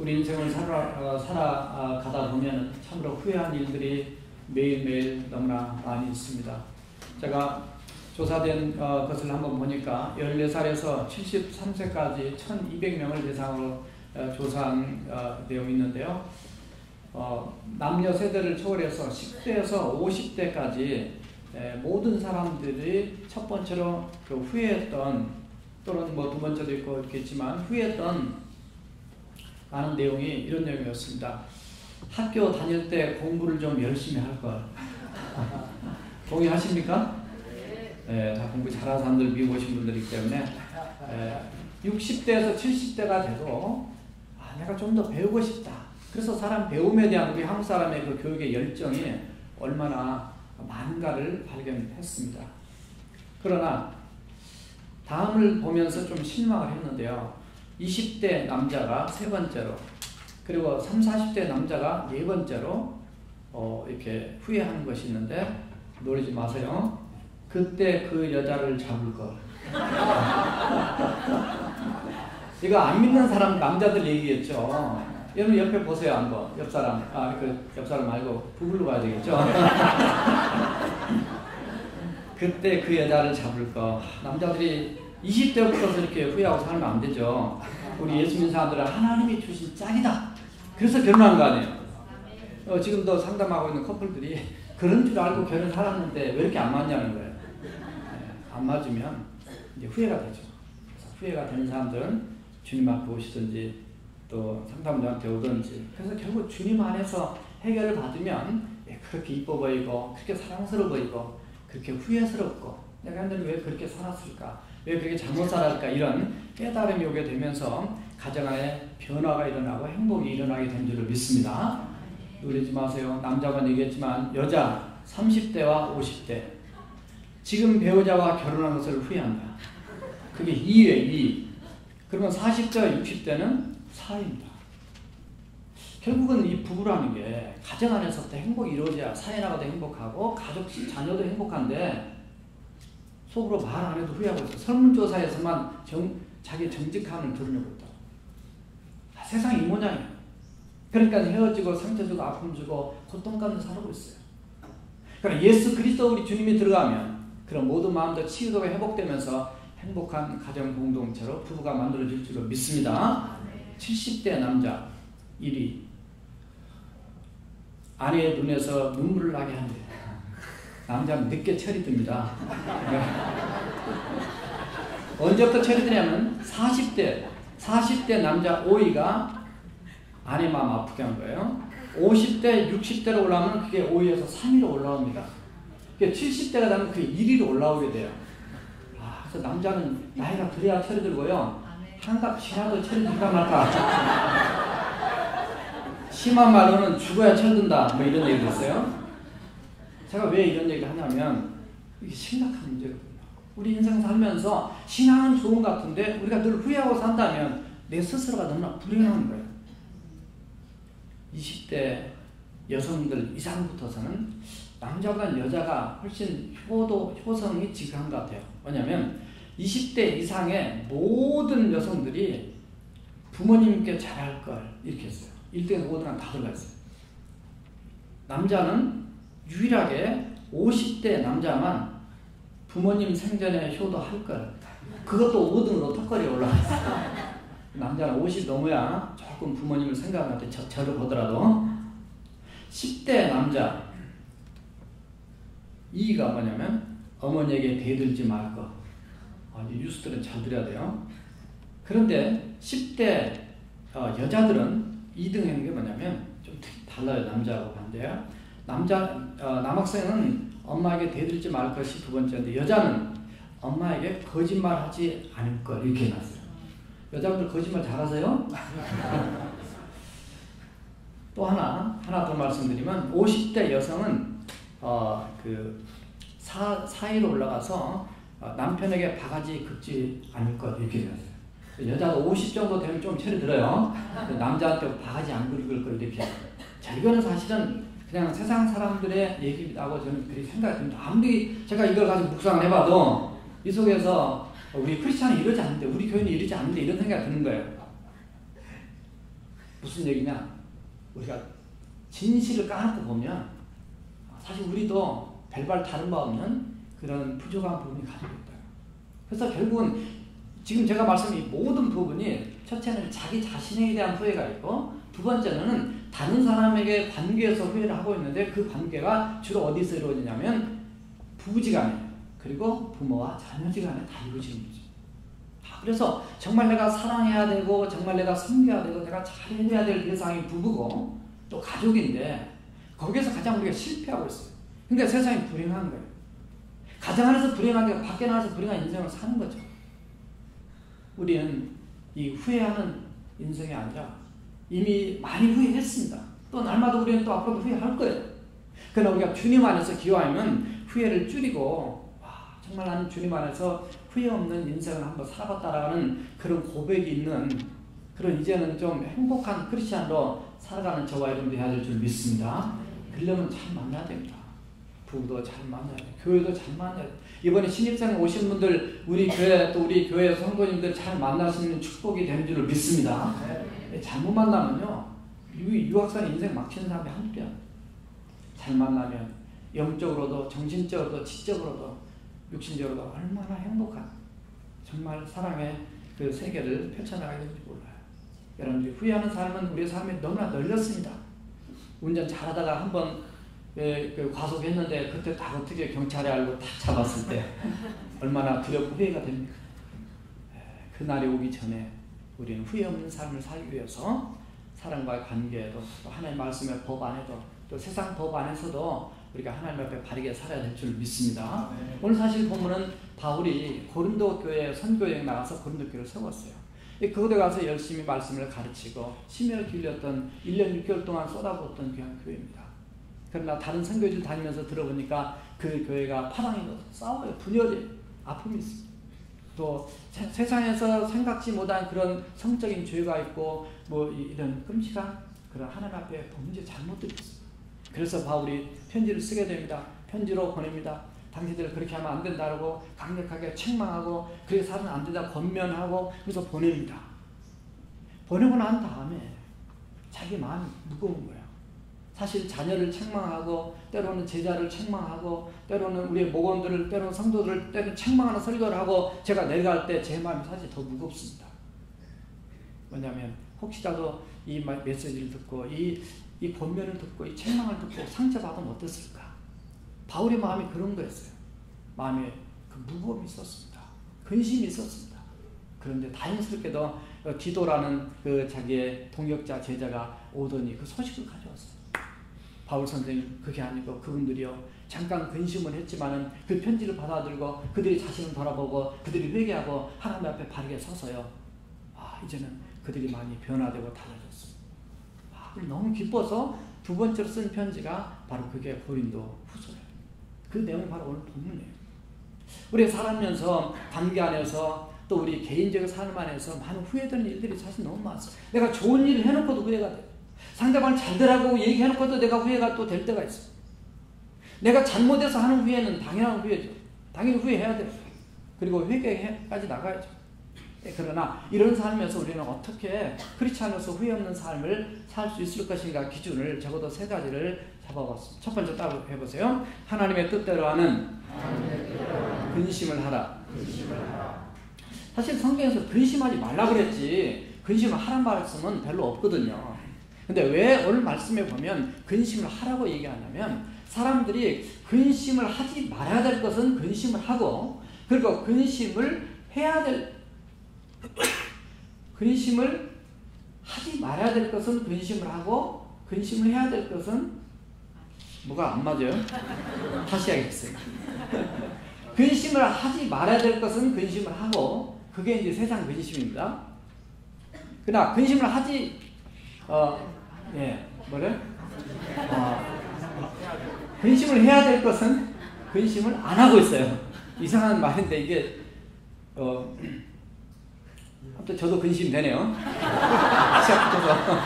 우리 인생을 살아가다 보면 참으로 후회한 일들이 매일매일 너무나 많이 있습니다. 제가 조사된 것을 한번 보니까 14살에서 73세까지 1200명을 대상으로 조사한 내용이 있는데요. 남녀 세대를 초월해서 10대에서 50대까지 모든 사람들이 첫 번째로 그 후회했던, 또는 뭐 두 번째도 있고 있겠지만 후회했던 많은 내용이 이런 내용이었습니다. 학교 다닐 때 공부를 좀 열심히 할 걸. 동의하십니까? 네, 다 공부 잘하는 사람들 미국 오신 분들이기 때문에 60대에서 70대가 돼도 내가 좀 더 배우고 싶다. 그래서 사람 배움에 대한 우리 한국 사람의 그 교육의 열정이 얼마나 많은가를 발견했습니다. 그러나 다음을 보면서 좀 실망을 했는데요. 20대 남자가 세 번째로, 그리고 30, 40대 남자가 네 번째로 이렇게 후회하는 것이 있는데, 놀라지 마세요. 그때 그 여자를 잡을 걸. 이거 안 믿는 사람 남자들 얘기겠죠. 여러분 옆에 보세요 한번. 옆 사람, 옆 사람 말고 부부로 봐야 되겠죠. 그때 그 여자를 잡을 거. 남자들이 20대부터 이렇게 후회하고 살면 안 되죠. 우리 예수 믿는 사람들은 하나님이 주신 짝이다. 그래서 결혼한 거 아니에요. 지금도 상담하고 있는 커플들이 그런 줄 알고 결혼 살았는데 왜 이렇게 안 맞냐는 거예요. 안 맞으면 이제 후회가 되죠. 그래서 후회가 되는 사람들은 주님 앞에 오시든지 또 상담자한테 오든지, 그래서 결국 주님 안에서 해결을 받으면 그렇게 이뻐 보이고 그렇게 사랑스러워 보이고 그렇게 후회스럽고 내가 하나님 왜 그렇게 살았을까, 왜 그렇게 잘못 살았을까, 이런 깨달음이 오게 되면서 가정 안에 변화가 일어나고 행복이 일어나게 된 줄을 믿습니다. 놀라지 마세요. 남자만 얘기했지만 여자 30대와 50대 지금 배우자와 결혼한 것을 후회한다. 그게 2에 2. 그러면 40대와 60대는 4입니다. 결국은 이 부부라는 게 가정 안에서부터 행복이 이루어져야 사회 나가도 행복하고 가족, 자녀도 행복한데 속으로 말 안 해도 후회하고 있어. 설문조사에서만 자기 정직함을 드러내고 있다. 세상이 이 모양이에요. 그러니까 헤어지고 상처 주고 아픔 주고 고통감을 살고 있어요. 그러니까 예수 그리스도 우리 주님이 들어가면 그런 모든 마음도 치유도가 회복되면서 행복한 가정 공동체로 부부가 만들어질 줄로 믿습니다. 70대 남자 1위. 아내의 눈에서 눈물을 나게 한대. 남자는 늦게 철이 듭니다. 언제부터 철이 드냐면 40대 남자 5위가 아내 마음 아프게 한 거예요. 50대, 60대로 올라오면 그게 5위에서 3위로 올라옵니다. 70대가 되면 그게 1위로 올라오게 돼요. 그래서 남자는 나이가 들어야 철이 들고요. 한갑 지나도 철이 들까 말까. 심한 말로는 죽어야 철든다. 뭐 이런 얘기도 있어요. 제가 왜 이런 얘기를 하냐면 이게 심각한 문제거든요. 우리 인생 살면서 신앙은 좋은 것 같은데 우리가 늘 후회하고 산다면 내 스스로가 너무나 불행한 거예요. 20대 여성들 이상부터서는 남자보다는 여자가 훨씬 효성이 지극한 것 같아요. 왜냐하면 20대 이상의 모든 여성들이 부모님께 잘할 걸 이렇게 했어요. 1등에서 5등은 다 들어가 있어요. 남자는 유일하게 50대 남자만 부모님 생전에 효도할 걸. 그것도 5등으로 턱걸이에 올라갔어요. 남자는 50 넘어야 조금 부모님을 생각할 때 저를 보더라도. 10대 남자 2위가 뭐냐면 어머니에게 대들지 말 것. 뉴스들은 잘 들어야 돼요. 그런데 10대 여자들은 2등 하는 게 뭐냐면 좀 달라요. 남자하고 반대야. 남학생은 엄마에게 대들지 말 것이 두 번째인데 여자는 엄마에게 거짓말하지 않을 것 이렇게 해놨어요. 여자분들 거짓말 잘하세요? 또 하나 더 말씀드리면 50대 여성은 그 4위로 올라가서 남편에게 바가지 긁지 않을 것 이렇게 되었어요. 여자가 50 정도 되면 좀 철이 들어요. 남자한테 바가지 안 긁을 거 이렇게. 자, 이거는 사실은 그냥 세상 사람들의 얘기라고 저는 그렇게 생각합니다. 아무리 제가 이걸 가지고 묵상을 해봐도 이 속에서 우리 크리스찬이 이러지 않는데, 우리 교회는 이러지 않는데 이런 생각이 드는 거예요. 무슨 얘기냐? 우리가 진실을 까놓고 보면 사실 우리도 별반 다른 바 없는 그런 부족한 부분이 가지고 있다. 그래서 결국은 지금 제가 말씀드린 이 모든 부분이 첫째는 자기 자신에 대한 후회가 있고 두 번째는 다른 사람에게 관계에서 후회를 하고 있는데 그 관계가 주로 어디서 이루어지냐면 부부지간에 그리고 부모와 자녀지간에 다 이루어지는 거죠. 그래서 정말 내가 사랑해야 되고 정말 내가 섬겨야 되고 내가 잘해야 될 대상이 부부고 또 가족인데 거기에서 가장 우리가 실패하고 있어요. 그러니까 세상이 불행한 거예요. 가정 안에서 불행한 게 밖에 나와서 불행한 인생을 사는 거죠. 우리는 이 후회하는 인생이 아니라 이미 많이 후회했습니다. 또 날마다 우리는 또 앞으로도 후회할 거예요. 그러나 우리가 주님 안에서 기도하면 후회를 줄이고 정말 나는 주님 안에서 후회 없는 인생을 한번 살아봤다라는 그런 고백이 있는 그런 이제는 좀 행복한 크리스찬으로 살아가는 저와 여러분들이 해야 될 줄 믿습니다. 그러려면 잘 만나야 됩니다. 부부도 잘 만나야 돼요. 교회도 잘 만나야 돼요. 이번에 신입생 오신 분들 우리 교회 또 우리 교회 성도님들 잘 만날 수 있는 축복이 된 줄을 믿습니다. 잘못 만나면요 유학생 인생 막히는 사람이 한둘이야. 잘 만나면 영적으로도 정신적으로도 지적으로도 육신적으로도 얼마나 행복한 정말 사랑의 그 세계를 펼쳐나가야 되는지 몰라요. 여러분들이 후회하는 삶은 우리의 삶이 너무나 널렸습니다. 운전 잘하다가 한번 그 과속했는데 그때 다 어떻게 경찰이 알고 딱 잡았을 때 얼마나 두렵고 후회가 됩니까? 그날이 오기 전에 우리는 후회 없는 삶을 살기 위해서 사랑과의 관계에도 또 하나님의 말씀의 법 안에도 또 세상 법 안에서도 우리가 하나님 앞에 바르게 살아야 될 줄 믿습니다. 오늘 사실 보면은 바울이 고린도 교회 선교여행 나가서 고린도 교회를 세웠어요. 그곳에 가서 열심히 말씀을 가르치고 심혈을 기울였던 1년 6개월 동안 쏟아부었던 귀한 교회입니다. 그러나 다른 선교지를 다니면서 들어보니까 그 교회가 파랑이거든. 싸워요. 분열이 아픔이 있습니다. 또 세상에서 생각지 못한 그런 성적인 죄가 있고 뭐 이런 끔찍한 그런 하나님 앞에 범죄 잘못들이 있습니다. 그래서 바울이 편지를 쓰게 됩니다. 편지로 보냅니다. 당신들 그렇게 하면 안 된다고 강력하게 책망하고 그렇게 살면 안 된다 권면하고 그래서 보냅니다. 보내고 난 다음에 자기 마음이 무거운 거예요. 사실 자녀를 책망하고 때로는 제자를 책망하고 때로는 우리의 목원들을 때로는 성도들을 때로는 책망하는 설교를 하고 제가 내려갈 때 제 마음이 사실 더 무겁습니다. 뭐냐면 혹시라도 이 메시지를 듣고 이 권면을 듣고 이 책망을 듣고 상처받으면 어땠을까? 바울의 마음이 그런 거였어요. 마음에 그 무거움이 있었습니다. 근심이 있었습니다. 그런데 다행스럽게도 디도라는 그 자기의 동역자 제자가 오더니 그 소식을 가져왔어요. 바울 선생님 그게 아니고 그분들이요 잠깐 근심을 했지만은 그 편지를 받아들고 그들이 자신을 돌아보고 그들이 회개하고 하나님 앞에 바르게 서서요. 이제는 그들이 많이 변화되고 달라졌습니다. 너무 기뻐서 두 번째로 쓴 편지가 바로 그게 고린도 후서예요. 그 내용이 바로 오늘 본문이에요. 우리 살아가면서 관계 안에서 또 우리 개인적인 삶 안에서 많은 후회되는 일들이 사실 너무 많았어요. 내가 좋은 일을 해놓고도 후회가 돼요. 상대방을 잘 되라고 얘기해놓고도 내가 후회가 또 될 때가 있어요. 내가 잘못해서 하는 후회는 당연한 후회죠. 당연히 후회해야 돼요. 그리고 회개까지 나가야죠. 그러나 이런 삶에서 우리는 어떻게 크리스찬으로서 후회 없는 삶을 살 수 있을 것인가 기준을 적어도 세 가지를 잡아봤습니다. 첫 번째 따로 해보세요. 하나님의 뜻대로 하는 근심을 하라. 사실 성경에서 근심하지 말라 그랬지 근심을 하란 말씀은 별로 없거든요. 근데 왜 오늘 말씀에 보면 근심을 하라고 얘기하냐면 사람들이 근심을 하지 말아야 될 것은 근심을 하고 그리고 근심을 해야 될 근심을 하지 말아야 될 것은 근심을 하고 근심을 해야 될 것은 뭐가 안 맞아요? 다시 하겠습니다. 근심을 하지 말아야 될 것은 근심을 하고 그게 이제 세상 근심입니다. 그러나 근심을 하지 근심을 해야 될 것은 근심을 안 하고 있어요. 이상한 말인데 이게 아무튼 저도 근심이 되네요. 시작부터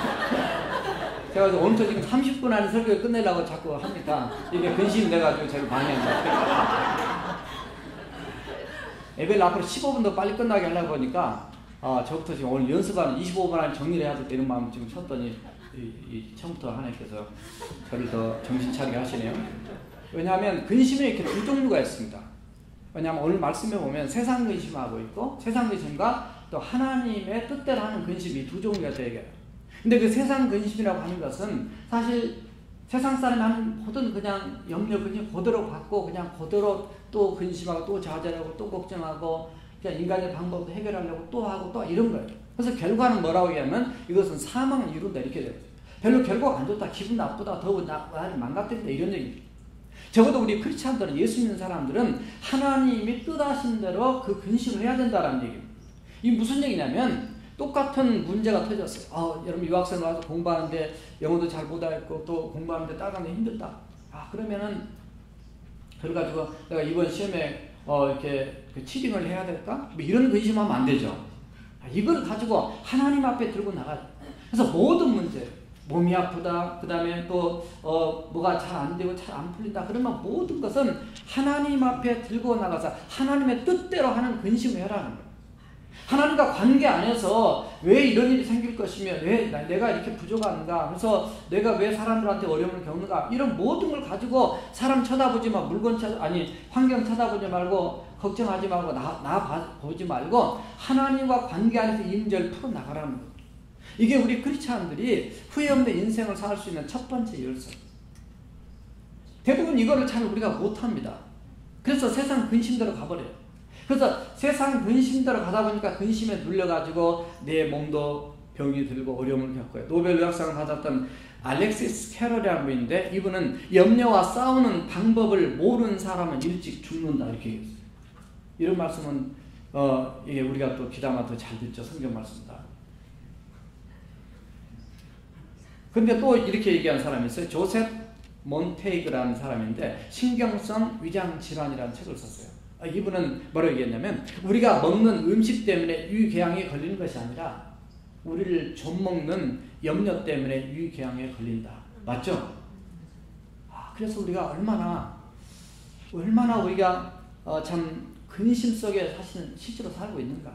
제가 오늘부터 지금 30분 안에 설교를 끝내려고 자꾸 합니다. 이게 근심이 돼가지고 제가 방해합니다. 예배를 앞으로 15분 더 빨리 끝나게 하려고 하니까 저부터 지금 오늘 연습하는 25분 안에 정리를 해야 될 이런 마음 지금 쳤더니 처음부터 하나님께서 저를 더 정신 차리게 하시네요. 왜냐하면 근심에 이렇게 두 종류가 있습니다. 왜냐하면 오늘 말씀에 보면 세상 근심하고 있고 세상 근심과 또 하나님의 뜻대로 하는 근심이 두 종류가 되게. 근데 그 세상 근심이라고 하는 것은 사실 세상 사람이 하는 모든 그냥 염려 그냥 그대로 갖고 그냥 그대로 또 근심하고 또 좌절하고 또 걱정하고 그냥 인간의 방법으로 해결하려고 또 하고 또 이런 거예요. 그래서 결과는 뭐라고 하냐면 이것은 사망을 이룬다 이렇게 돼요. 별로 결과가 안 좋다, 기분 나쁘다, 더 나를 망가뜨린다 이런 얘기입니다. 적어도 우리 크리스찬들은 예수 믿는 사람들은 하나님이 뜻하신 대로 그 근심을 해야 된다는 얘기입니다. 이게 무슨 얘기냐면 똑같은 문제가 터졌어요. 여러분 유학생 와서 공부하는데 영어도 잘 못하겠고 또 공부하는데 따라가는 게 힘들다. 그러면은 그래가지고 내가 이번 시험에 이렇게 그 치딩을 해야 될까? 뭐 이런 근심하면 안 되죠. 이걸 가지고 하나님 앞에 들고 나가요. 그래서 모든 문제, 몸이 아프다, 그 다음에 또 뭐가 잘 안 되고 잘 안 풀린다. 그러면 모든 것은 하나님 앞에 들고 나가서 하나님의 뜻대로 하는 근심을 해라는 거예요. 하나님과 관계 안에서 왜 이런 일이 생길 것이며 왜 내가 이렇게 부족한가, 그래서 내가 왜 사람들한테 어려움을 겪는가, 이런 모든 걸 가지고 사람 쳐다보지 마, 환경 쳐다보지 말고 걱정하지 말고 나 보지 말고 하나님과 관계 안에서 이 문제를 풀어나가라는 거예요. 이게 우리 크리스찬들이 후회 없는 인생을 살 수 있는 첫 번째 열쇠. 대부분 이거를 잘 우리가 못합니다. 그래서 세상 근심대로 가버려요. 그래서 세상 근심대로 가다 보니까 근심에 눌려가지고 내 몸도 병이 들고 어려움을 겪어요. 노벨 의학상을 받았던 알렉시스 캐럴이라는 분인데 이분은 염려와 싸우는 방법을 모르는 사람은 일찍 죽는다 이렇게 얘기했어요. 이런 말씀은 이게 우리가 또 귀담아 더 잘 듣죠. 성경 말씀입니다. 근데 또 이렇게 얘기한 사람이 있어요. 조셉 몬테이그라는 사람인데 신경성 위장 질환이라는 책을 썼어요. 이분은 뭐라고 얘기했냐면 우리가 먹는 음식 때문에 유의궤양에 걸리는 것이 아니라 우리를 좀먹는 염려 때문에 유의궤양에 걸린다. 맞죠? 그래서 우리가 얼마나 우리가 참 근심 속에 사실은 실제로 살고 있는가.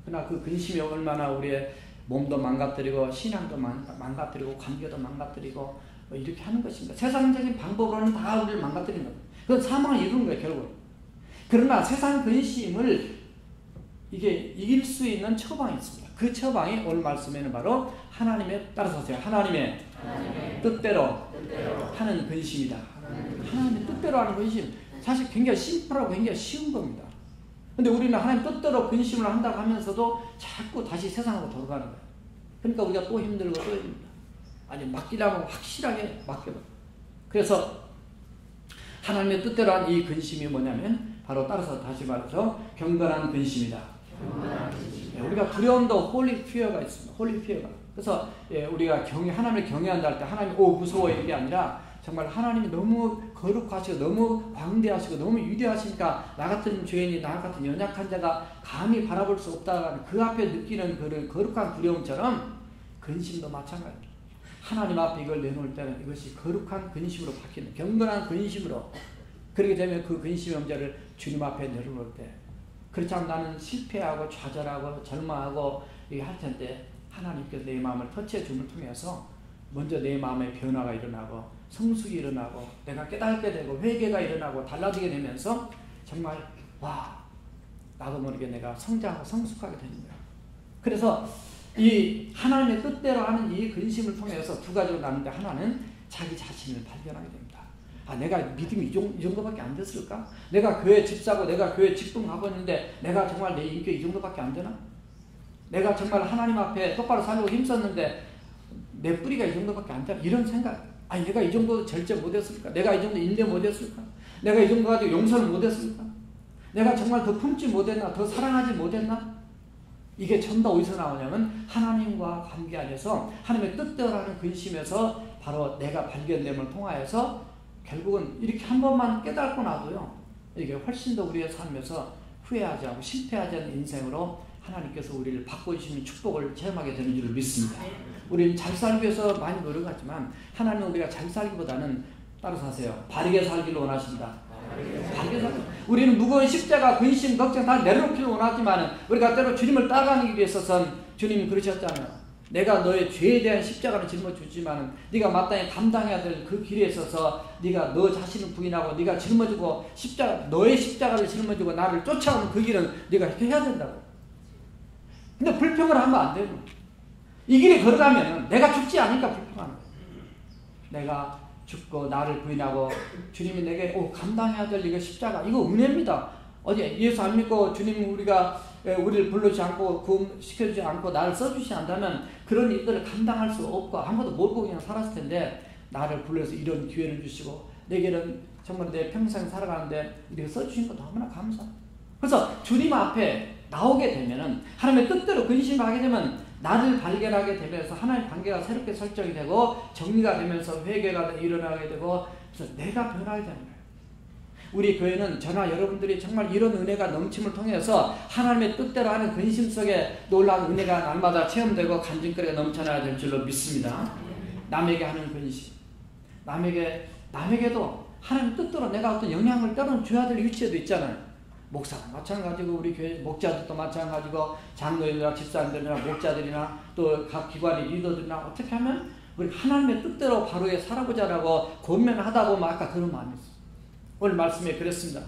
그러나 그 근심이 얼마나 우리의 몸도 망가뜨리고 신앙도 망가뜨리고 관계도 망가뜨리고 이렇게 하는 것인가. 세상적인 방법으로는 다 우리를 망가뜨리는 거예요. 그건 사망을 이루는 거예요 결국. 그러나 세상 근심을 이게 이길 수 있는 처방이 있습니다. 그 처방이 오늘 말씀에는 바로 하나님의 따라서세요. 하나님의 뜻대로 하는 근심이다. 하나님의 뜻대로 하는 근심. 사실 굉장히 심플하고 굉장히 쉬운 겁니다. 근데 우리는 하나님 뜻대로 근심을 한다고 하면서도 자꾸 다시 세상으로 돌아가는 거예요. 그러니까 우리가 또 힘들고 또 힘듭니다. 아니 맡기려면 확실하게 맡겨봐. 그래서 하나님의 뜻대로 한 이 근심이 뭐냐면 바로 따라서 다시 말해서 경건한 근심이다. 우리가 두려움도 홀리 피어가 있습니다. 홀리 피어가. 그래서 우리가 하나님을 경외한다 할 때 하나님 무서워 이게 아니라 정말 하나님이 너무 거룩하시고 너무 광대하시고 너무 위대하시니까 나 같은 죄인이 나 같은 연약한 자가 감히 바라볼 수 없다는 그 앞에 느끼는 그 거룩한 두려움처럼 근심도 마찬가지입니다. 하나님 앞에 이걸 내놓을 때는 이것이 거룩한 근심으로 바뀌는 경건한 근심으로. 그렇게 되면 그 근심의 문제를 주님 앞에 내려놓을 때 그렇지 않으면 나는 실패하고 좌절하고 절망하고 이게 할 텐데 하나님께서 내 마음을 터치해 줌을 통해서 먼저 내 마음의 변화가 일어나고 성숙이 일어나고 내가 깨닫게 되고 회개가 일어나고 달라지게 되면서 정말 나도 모르게 내가 성장하고 성숙하게 되는 거야. 그래서 이 하나님의 뜻대로 하는 이 근심을 통해서 두 가지로 나누는데 하나는 자기 자신을 발견하게 됩니다. 내가 믿음이 이 정도밖에 안 됐을까? 내가 교회 집 사고 내가 교회 직분 가고 있는데 내가 정말 내 인격이 이 정도밖에 안 되나? 내가 정말 하나님 앞에 똑바로 살려고 힘썼는데 내 뿌리가 이 정도밖에 안 되나? 이런 생각. 내가 이 정도 절제 못했을까? 내가 이 정도 인내 못했을까? 내가 이 정도 가지고 용서를 못했을까? 내가 정말 더 품지 못했나? 더 사랑하지 못했나? 이게 전부 다 어디서 나오냐면 하나님과 관계 안에서 하나님의 뜻대로 하는 근심에서 바로 내가 발견됨을 통하여서 결국은 이렇게 한 번만 깨닫고 나도요, 이게 훨씬 더 우리의 삶에서 후회하지 않고 실패하지 않는 인생으로 하나님께서 우리를 바꿔주시는 축복을 체험하게 되는 줄 믿습니다. 우리는 잘 살기 위해서 많이 노력하지만 하나님은 우리가 잘 살기보다는 따로 사세요. 바르게 살기를 원하십니다. 바르게 살기. 우리는 무거운 십자가, 근심, 걱정 다 내려놓기를 원하지만 우리가 때로 주님을 따라가기 위해서는 주님이 그러셨잖아요. 내가 너의 죄에 대한 십자가를 짊어주지만 네가 마땅히 감당해야 될 그 길에 있어서 네가 너 자신을 부인하고 네가 짊어지고 너의 십자가를 짊어지고 나를 쫓아오는 그 길은 네가 해야 된다고. 근데 불평을 하면 안 되고 이 길에 걸어가면 내가 죽지 않으니까 불평하는 거예요. 내가 죽고 나를 부인하고 주님이 내게 감당해야 될 이거 십자가, 이거 은혜입니다. 어제 예수 안 믿고 주님 우리를 불러주지 않고 구원시켜주지 않고 나를 써주시지 않다면 그런 일들을 감당할 수 없고 아무것도 모르고 그냥 살았을 텐데, 나를 불러서 이런 기회를 주시고 내게는 정말 내 평생 살아가는데 이렇게 써주신 거 너무나 감사해요. 그래서 주님 앞에 나오게 되면은 하나님의 뜻대로 근심하게 되면 나를 발견하게 되면서 하나님의 관계가 새롭게 설정이 되고 정리가 되면서 회개가 일어나게 되고, 그래서 내가 변하게 되는 거예요. 우리 교회는 저나 여러분들이 정말 이런 은혜가 넘침을 통해서 하나님의 뜻대로 하는 근심 속에 놀라운 은혜가 날마다 체험되고 간증거리가 넘쳐나야 될 줄로 믿습니다. 남에게 하는 근심, 남에게도 하나님 뜻대로 내가 어떤 영향을 때로는 줘야 될 위치에도 있잖아요. 목사가 마찬가지고 우리 교회 목자들도 마찬가지고 장로들이나 집사님들이나 목자들이나 또 각 기관의 리더들이나 어떻게 하면 우리 하나님의 뜻대로 바로에 살아보자라고 권면하다 보면 아까 그런 마음이 있어요. 오늘 말씀에 그랬습니다.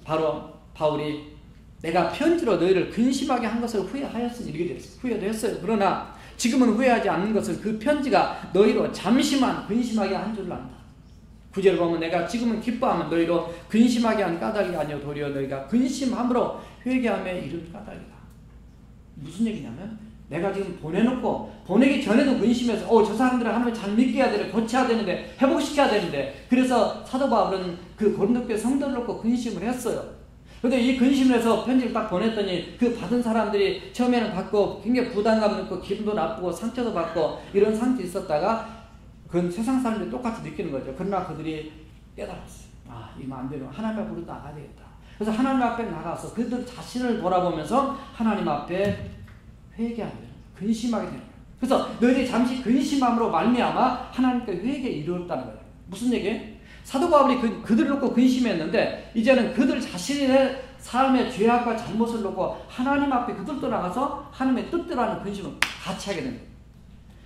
바로 바울이 내가 편지로 너희를 근심하게 한 것을 후회하였으니 이렇게 됐어요. 후회도 했어요. 그러나 지금은 후회하지 않는 것은 그 편지가 너희로 잠시만 근심하게 한 줄을 안다. 9절 보면 내가 지금은 기뻐하면 너희로 근심하게 한 까닭이 아니요 도리어 너희가 근심함으로 회개함에 이른 까닭이다. 무슨 얘기냐면 내가 지금 보내기 전에도 근심해서 저 사람들을 하나님 잘 믿게 해야 되는데 고쳐야 되는데 회복시켜야 되는데, 그래서 사도 바울은 그 고린도교회 성도를 놓고 근심을 했어요. 근데 이 근심을 해서 편지를 딱 보냈더니 그 받은 사람들이 처음에는 받고 굉장히 부담감 느끼고 기분도 나쁘고 상처도 받고 이런 상태에 있었다가 그건 세상 사람들이 똑같이 느끼는 거죠. 그러나 그들이 깨달았어요. 이거 안 되면 하나님 앞에 우리도 나가야 되겠다. 그래서 하나님 앞에 나가서 그들 자신을 돌아보면서 하나님 앞에 회개하게 되는 거예요. 근심하게 되는 거예요. 그래서 너희들이 잠시 근심함으로 말미암아 하나님께 회개에 이르렀다는 거예요. 무슨 얘기예요? 사도 바울이 그들을 놓고 근심했는데 이제는 그들 자신의 삶의 죄악과 잘못을 놓고 하나님 앞에 그들도 나가서 하나님의 뜻대로 하는 근심을 같이 하게 되는 거예요.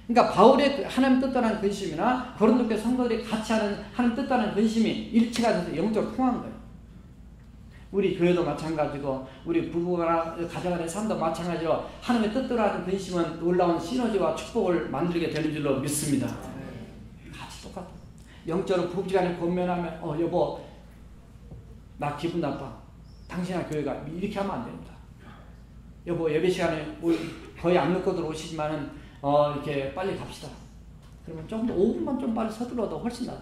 그러니까 바울의 하나님 뜻대로 하는 근심이나 고린도교회 성도들이 같이 하는 하나님 뜻대로 하는 근심이 일치가 돼서 영적으로 통한 거예요. 우리 교회도 마찬가지고 우리 부부가 가정안의 삶도 마찬가지로 하나님의 뜻대로 하는 근심은 놀라운 시너지와 축복을 만들게 되는 줄로 믿습니다. 같이 똑같아. 영적으로 부부지간에 권면하면 여보 나 기분 나빠. 당신의 교회가 이렇게 하면 안 됩니다. 여보 예배 시간에 거의 안 늦고 들어오시지만은 이렇게 빨리 갑시다. 그러면 좀 더 5분만 좀 빨리 서둘러도 훨씬 낫다.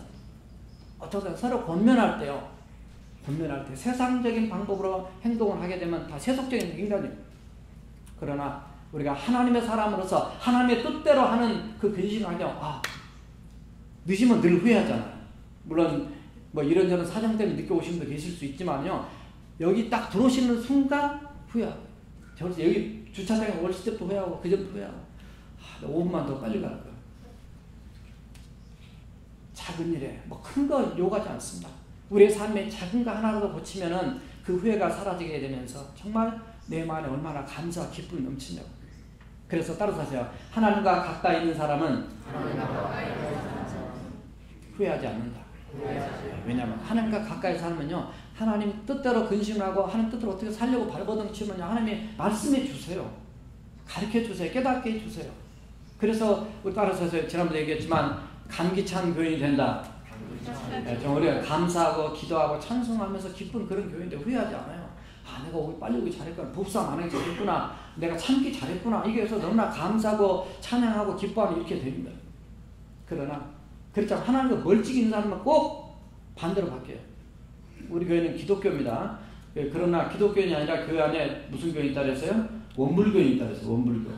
어쩌다 서로 권면할 때요. 권면할 때 세상적인 방법으로 행동을 하게 되면 다 세속적인 인간이에요. 그러나 우리가 하나님의 사람으로서 하나님의 뜻대로 하는 그 근심을 하죠. 늦으면 늘 후회하잖아요. 물론 뭐 이런저런 사정 때문에 늦게 오신 분도 계실 수 있지만요. 여기 딱 들어오시는 순간 후회하고, 저기서 여기 주차장에 오실 때부터 후회하고 그 전부터 후회하고 5분만 더 빨리 갈 거야. 작은 일에 뭐 큰 거 요구하지 않습니다. 우리의 삶에 작은 거 하나라도 고치면은 그 후회가 사라지게 되면서 정말 내 마음에 얼마나 감사와 기쁨이 넘치냐고. 그래서 따라서 하세요. 하나님과 가까이 있는 사람은 후회하지 않는다. 왜냐하면 하나님과 가까이 살면요, 하나님 뜻대로 근심하고 하나님 뜻대로 어떻게 살려고 발버둥치면요, 하나님이 말씀해 주세요. 가르쳐 주세요. 깨닫게 해주세요. 그래서 우리 따라서 지난번에 얘기했지만 감기찬 교인이 된다. 좀 우리가 감사하고 기도하고 찬송하면서 기쁜 그런 교회인데 후회하지 않아요. 내가 빨리 오기 잘했구나. 복수함 안 하기 잘했구나. 내가 참기 잘했구나. 이게 해서 너무나 감사하고 찬양하고 기뻐하면 이렇게 됩니다. 그러나 그렇지 않고 하나님과 멀찍이 있는 사람은 꼭 반대로 바뀌어요. 우리 교회는 기독교입니다. 그러나 기독교인이 아니라 교회 안에 무슨 교인이 있다 그랬어요? 원불교인이 있다 그랬어요. 원불교.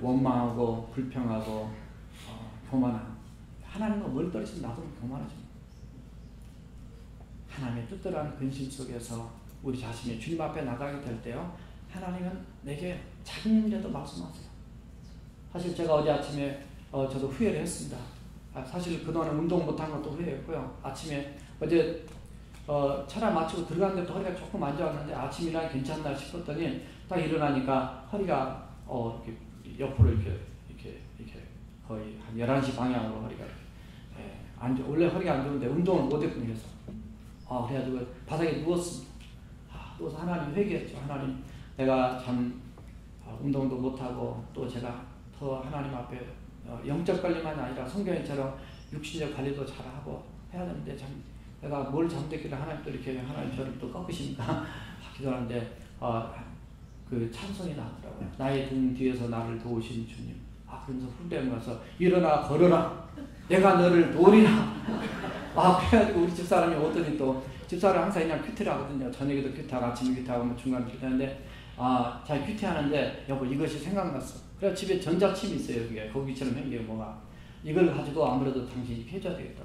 원망하고 불평하고 교만한. 하나님과 멀리 떨어지면 나도 교만하죠. 하나님의 뜻대로 하는 근심 속에서 우리 자신이 주님 앞에 나가게 될 때요, 하나님은 내게 작은 일이라도 말씀하세요. 사실 제가 어제 아침에 저도 후회를 했습니다. 사실 그동안 운동 못한 것도 후회했고요. 아침에 어제 차량 마치고 들어갔는데 또 허리가 조금 안 좋았는데 아침이라 괜찮나 싶었더니 딱 일어나니까 허리가 이렇게 옆으로 이렇게 거의 한 11시 방향으로 허리가 원래 허리가 안 좋은데 운동을 못했군요. 그래서 그래가지고 바닥에 누웠습니다. 누워서 하나님 회개했죠. 하나님, 내가 참 운동도 못하고 또 제가 더 하나님 앞에 영적 관리만 아니라 성경인처럼 육신적 관리도 잘하고 해야 되는데 참 내가 뭘 잘못했길래 하나님 또 이렇게 하나님 저를 또 꺾으십니까? 기도하는데 그 찬송이 나왔더라고요. 나의 등 뒤에서 나를 도우신 주님. 그러면서 훈련을 가서 일어나 걸어라. 내가 너를 도우리라. 그래가지고 우리 집사람이 오더니 또 집사람 항상 그냥 큐티를 하거든요. 저녁에도 큐티하고 아침에 큐티하고 뭐 중간에 큐티하는데 잘 큐티하는데 여보 이것이 생각났어. 그래서 집에 전자침이 있어요. 거기처럼 생겨요. 뭐가 이걸 가지고 아무래도 당신이 해줘야 되겠다.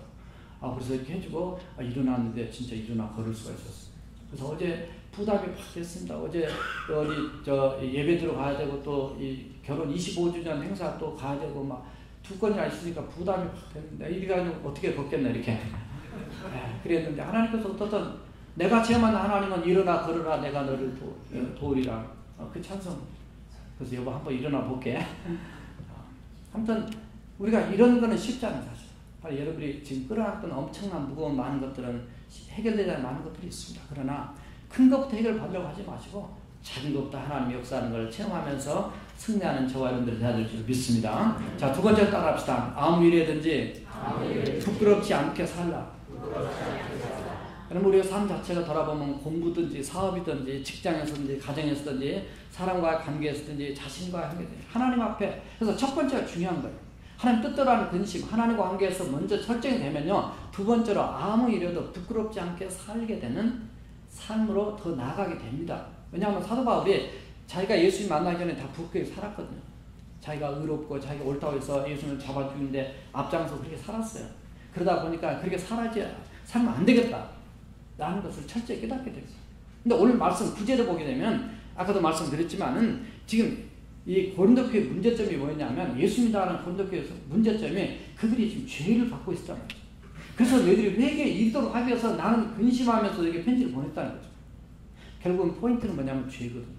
그래서 이렇게 해주고 일어났는데 진짜 일어나 걸을 수가 있었어요. 그래서 어제 부담이 확 됐습니다. 어제 어디 예배 들어가야 되고 또 이 결혼 25주년 행사 또 가야 되고 막 두 건이나 있으니까 부담이 확 됐는데 이래가지고 어떻게 걷겠나 이렇게 그랬는데 하나님께서 어떻든 내가 체험한 하나님은 일어나 걸어라 내가 너를 도우리라 그 찬송. 그래서 여보 한번 일어나 볼게. 아무튼 우리가 이런 거는 쉽지 않아요 사실. 바로 여러분이 지금 끌어안던 엄청난 무거운 많은 것들은 해결되지 않은 많은 것들이 있습니다. 그러나 큰 것부터 해결받으려고 하지 마시고 작은 것부터 하나님 역사하는 걸 체험하면서 승리하는 저와 여러분들이 되어야 될 줄 믿습니다. 자, 두 번째 따라합시다. 아무 일이든지 부끄럽지 않게 살라. 그럼 우리의 삶 자체가 돌아보면 공부든지 사업이든지 직장에서든지 가정에서든지 사람과의 관계에서든지 자신과의 관계든지 하나님 앞에 그래서 첫 번째가 중요한 거예요. 하나님 뜻대로 하는 근심, 하나님과 관계에서 먼저 설정이 되면요. 두 번째로 아무 일에도 부끄럽지 않게 살게 되는 삶으로 더 나아가게 됩니다. 왜냐하면 사도 바울이 자기가 예수님 만나기 전에 다 부끄럽게 살았거든요. 자기가 의롭고 자기가 옳다고 해서 예수님을 잡아 죽이는데 앞장서 그렇게 살았어요. 그러다 보니까 그렇게 살면 안 되겠다 라는 것을 철저히 깨닫게 됐어요. 근데 오늘 말씀 구제를 보게 되면 아까도 말씀드렸지만은 지금 이 고린도 교회 문제점이 뭐였냐면 예수님이라는 고린도 교회에서 문제점이 그들이 지금 죄를 받고 있었단 말이죠. 그래서 너희들이 회개에 이르도록 하기 위해서 나는 근심하면서 이렇게 편지를 보냈다는 거죠. 결국은 포인트는 뭐냐면 죄거든요.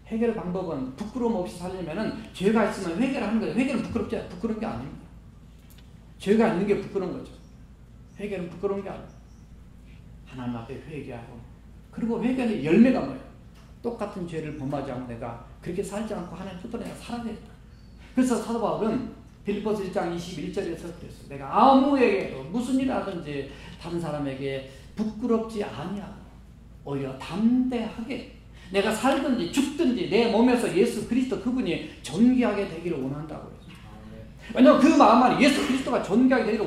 해결 방법은 부끄러움 없이 살려면은 죄가 있으면 회개를 하는 거예요. 회개는 부끄러운 게 아닙니다. 죄가 있는 게 부끄러운 거죠. 회개는 부끄러운 게 아니에요. 하나님 앞에 회개하고 그리고 회개는 열매가 뭐예요? 똑같은 죄를 범하지 않고 내가 그렇게 살지 않고 하나님 뜻대로 내가 살아야 된다. 그래서 사도 바울은 빌립보서 1장 21절에서 그랬어요. 내가 아무에게도 무슨 일 하든지 다른 사람에게 부끄럽지 아니하고 오히려 담대하게 내가 살든지 죽든지 내 몸에서 예수 그리스도 그분이 존귀하게 되기를 원한다고 했어요. 왜냐하면 그 마음 안에 예수 그리스도가 존귀하게 되기를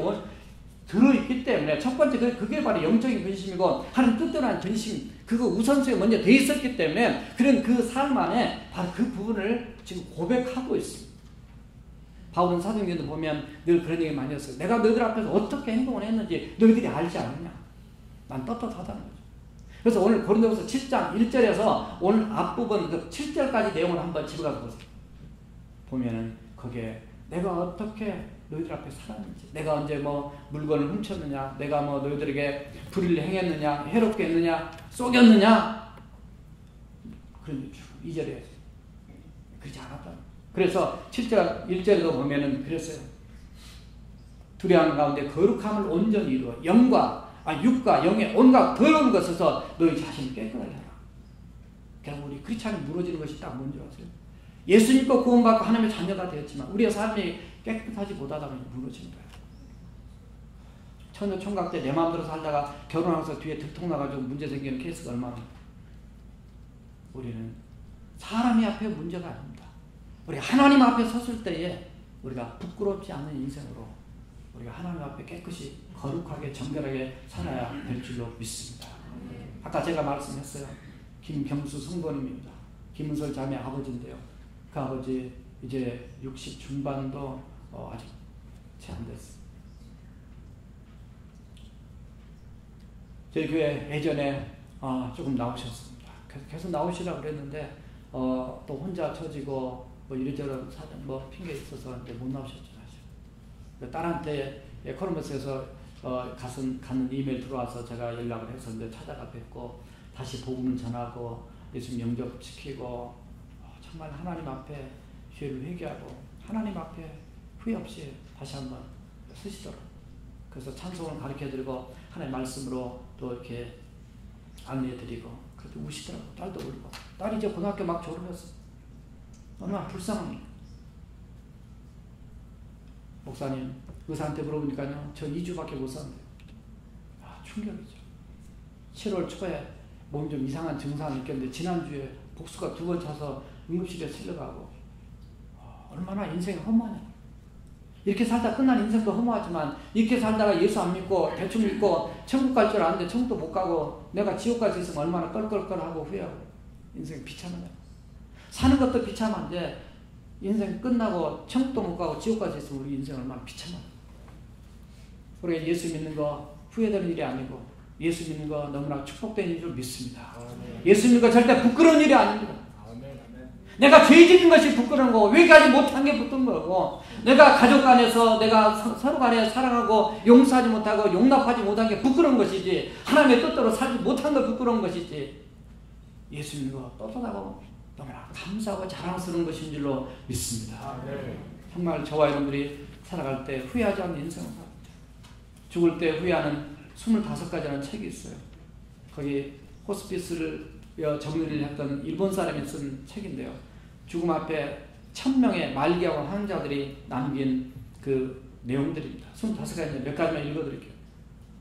들어있기 때문에 첫 번째 그게 바로 영적인 근심이고 하나님 뜻대로 하는 근심 그거 우선순위가 먼저 돼 있었기 때문에 그런 그 삶 안에 바로 그 부분을 지금 고백하고 있습니다. 바울은 사도행전도 보면 늘 그런 얘기 많이 했어요. 내가 너희들 앞에서 어떻게 행동을 했는지 너희들이 알지 않느냐. 난 떳떳하다는 거죠. 그래서 오늘 고린도후서 7장 1절에서 오늘 앞부분 그 7절까지 내용을 한번 집에 가서 보세요. 보면은 거기에 내가 어떻게 너희들 앞에 살았는지, 내가 언제 뭐 물건을 훔쳤느냐, 내가 뭐 너희들에게 불의를 행했느냐, 해롭게 했느냐, 속였느냐, 그런 2절에 그렇지 않았다. 그래서 7절 1절에도 보면은 그랬어요. 두려움 가운데 거룩함을 온전히 이루어 육과 영의 온갖 더러운 것에서 너희 자신을 깨끗하게 하라. 결국 우리 크리스찬이 무너지는 것이 딱 뭔지 아세요? 예수 믿고 구원받고 하나님의 자녀가 되었지만 우리의 삶이 깨끗하지 못하다면 무너지는 거예요. 처녀 총각 때 내 마음대로 살다가 결혼하면서 뒤에 들통나가지고 문제 생기는 케이스가 얼마나. 우리는 사람이 앞에 문제가 아닙니다. 우리 하나님 앞에 섰을 때에 우리가 부끄럽지 않는 인생으로 우리가 하나님 앞에 깨끗이 거룩하게 정결하게 살아야 될 줄로 믿습니다. 아까 제가 말씀했어요. 김경수 성도님입니다. 김은설 자매 아버지인데요. 그 아버지 이제 60 중반도 아직 채 안 됐어요. 저희 교회 예전에 조금 나오셨습니다. 계속 나오시라고 그랬는데 또 혼자 처지고 뭐 이래저래 뭐 핑계 있어서 이제 못 나오셨죠. 사실. 딸한테 콜럼버스에서 가는 이메일 들어와서 제가 연락을 해서 이제 찾아가 뵙고 다시 복음을 전하고 예수님 영접시키고 정말 하나님 앞에 죄를 회개하고 하나님 앞에 후회 없이 다시 한번 쓰시더라고요. 그래서 찬송을 가르쳐드리고 하나님의 말씀으로 또 이렇게 안내해드리고 그래도 우시더라고요. 딸도 울고. 딸이 이제 고등학교 막 졸업했어. 얼마나 불쌍합니까? 목사님 의사한테 물어보니까요, 저 2주밖에 못 산대요. 충격이죠. 7월 초에 몸이 좀 이상한 증상을 느꼈는데 지난주에 복수가 2번 차서 응급실에 실려가고 얼마나 인생이 허무하냐. 이렇게 살다 끝난 인생도 허무하지만 이렇게 살다가 예수 안 믿고 대충 믿고 천국 갈 줄 아는데 천국도 못 가고 내가 지옥 갈 수 있으면 얼마나 껄껄껄하고 후회하고 인생 비참하냐. 사는 것도 비참한데 인생 끝나고 천국도 못 가고 지옥 갈 수 있으면 우리 인생 얼마나 비참하냐. 우리가 예수 믿는 거 후회되는 일이 아니고 예수 믿는 거 너무나 축복된 일로 믿습니다. 예수 믿는 거 절대 부끄러운 일이 아닙니다. 내가 죄 짓는 것이 부끄러운 거고 외가지 못한 게 부끄러운 거고 내가 가족 간에서 내가 서로 간에 사랑하고 용서하지 못하고 용납하지 못한 게 부끄러운 것이지 하나님의 뜻대로 살지 못한 거 부끄러운 것이지 예수 믿는 거 떳떳하고 너무나 감사하고 자랑스러운 것인 줄로 믿습니다. 정말 저와 여러분들이 살아갈 때 후회하지 않는 인생을 삽니다. 죽을 때 후회하는 25가지라는 책이 있어요. 거기 호스피스를 정리를 했던 일본 사람이 쓴 책인데요. 죽음 앞에 1000명의 말기암 환자들이 남긴 그 내용들입니다. 25가지 몇 가지만 읽어드릴게요.